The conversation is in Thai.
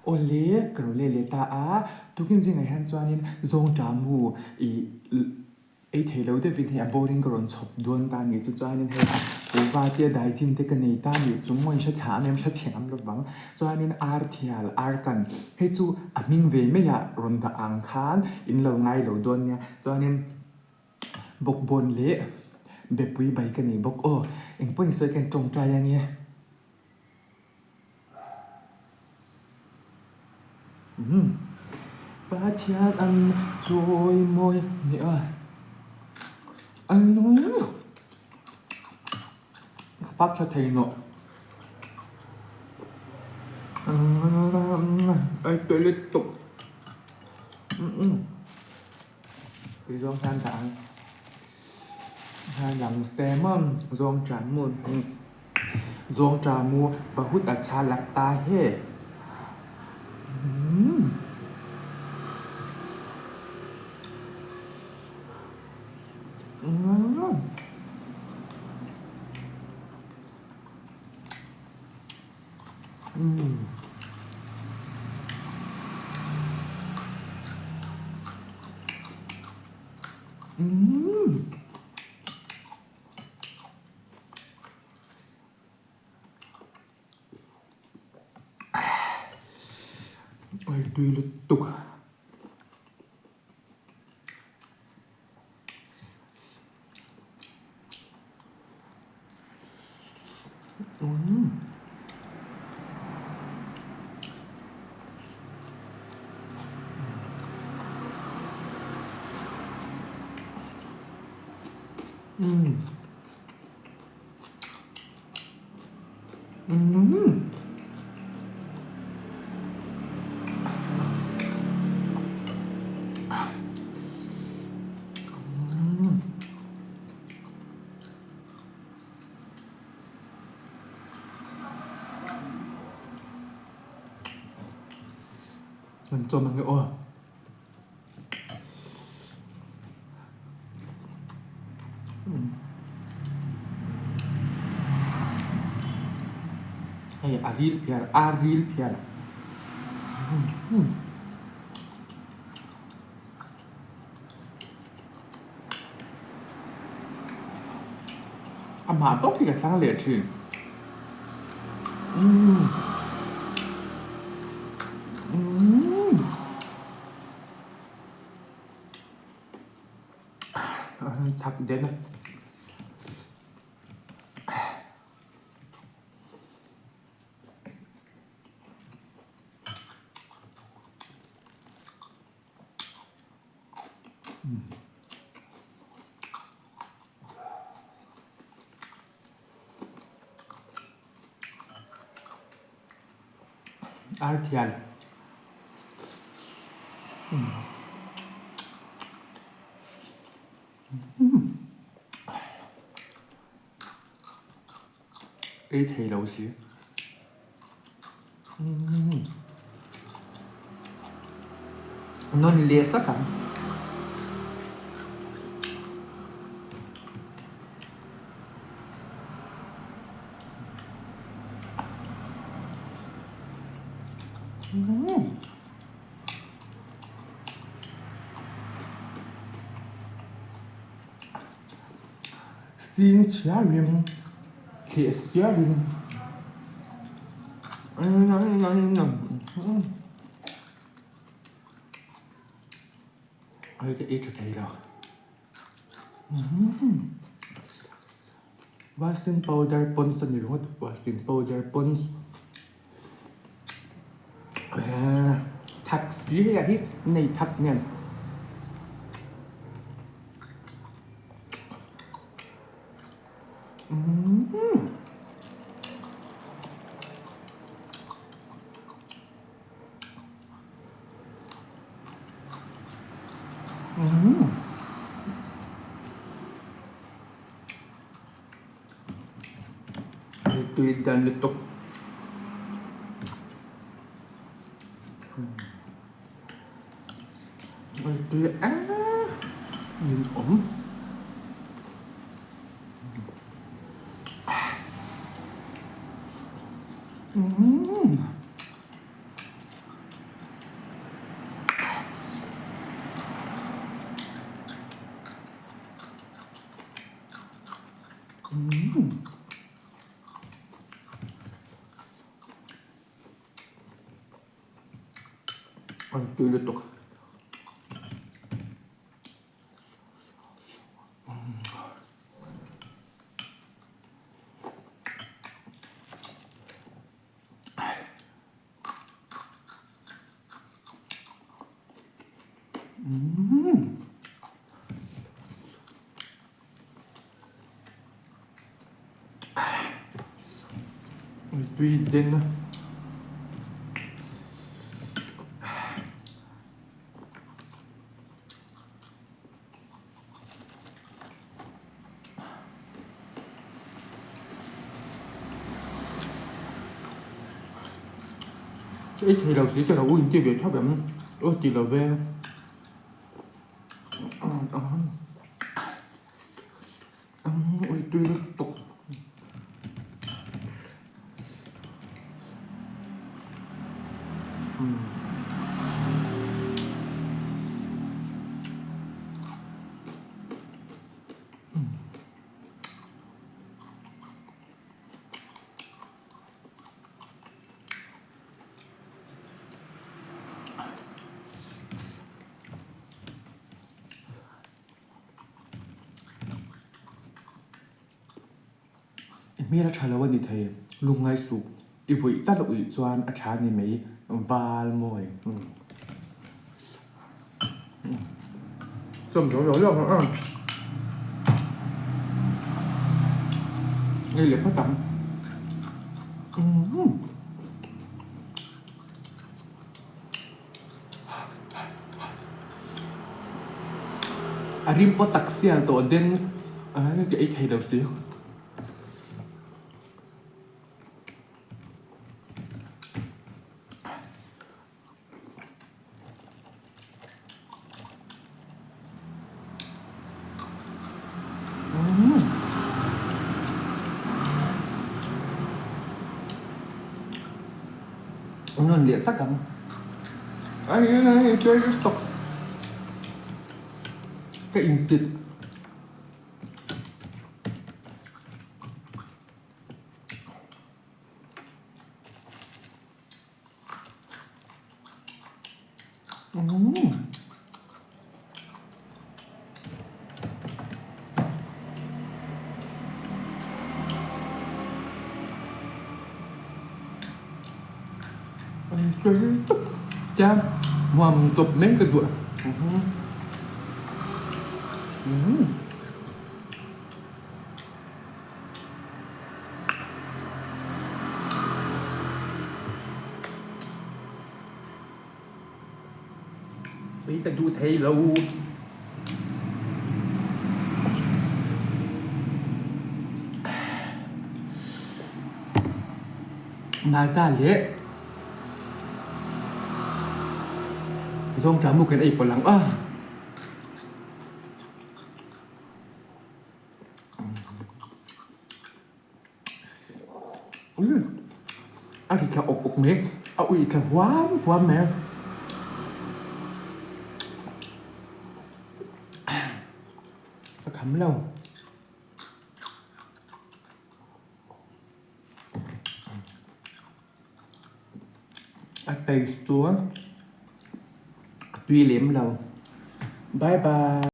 โอเล่กระโดเลตาทุกินจริงไอ้ฮันจวนนินซงจามูไอ้เทเลวเดวิดเฮียบอริงกรอนชอบดวนตานี่จวนนินเฮียโอวาเตียได้จินเตกันในตานี่จุ่มมันชัดหาเนี่ยชัดหามระวังจวนนินอาร์ทิลอาร์กันให้จูมิงเวไม่อยากรอนตาอังคารอินเราไงเราดวนเนี่ยจวนนินบกบนเละแบบปุยใบกันนี่บกเอ็งปุ่นสวยกันตรงใจยังเงี้ยป้าเชียนอันจอยมวยนี่อันนู้นฟักชะเทโนไอ้ตัวเล็กตุกไปลองทานทางหลังแซมอนซองจานมูซองจามูบะฮุดอัชาลักตาเฮไอ้ดูเลยตุกมันจมมันก็ไอ้อาริลเพียร์อามาต้องที่กับช่างเหลือชื่นทักเด่นนะอาร์เทียนไอ้เทโลสินนเลียสักกันซินเชียริมเคสเชียริมไอ้จะเอชเทโลว่าสินpowderปนสนิทว่าว่าสินpowderปนทักสีอะไรที่ในทักเนี่ยตุยดันเลยตกตุยยืน Tươi liên tục. Tùy đến ít thì đầu sĩ cho đầu uống chưa biết thắp đậm ôi chỉ là về ôi tùy liên tục.มีราชาละวันนี้เทลุงไงสุกอีวุยตัดลุยจวนอาชานี่ไม่วาลมวยจำเดี๋ยวนี่เหลือพ่อตำอาริมปอตักเสียตัวเด่นนี่จะไอ้ไทยเราสิnó liệt sắc lắm anh chơi cái tục cái instinct chơi tục cha hoàng tục mấy cái tuổi bây giờ du thầy lâu Maza lệ Zawngtah một cái này còn lắng ăn thì cả ốc miếng ui cả quá mẹ khắm lâu tay xuống tuy liếm lâu bye bye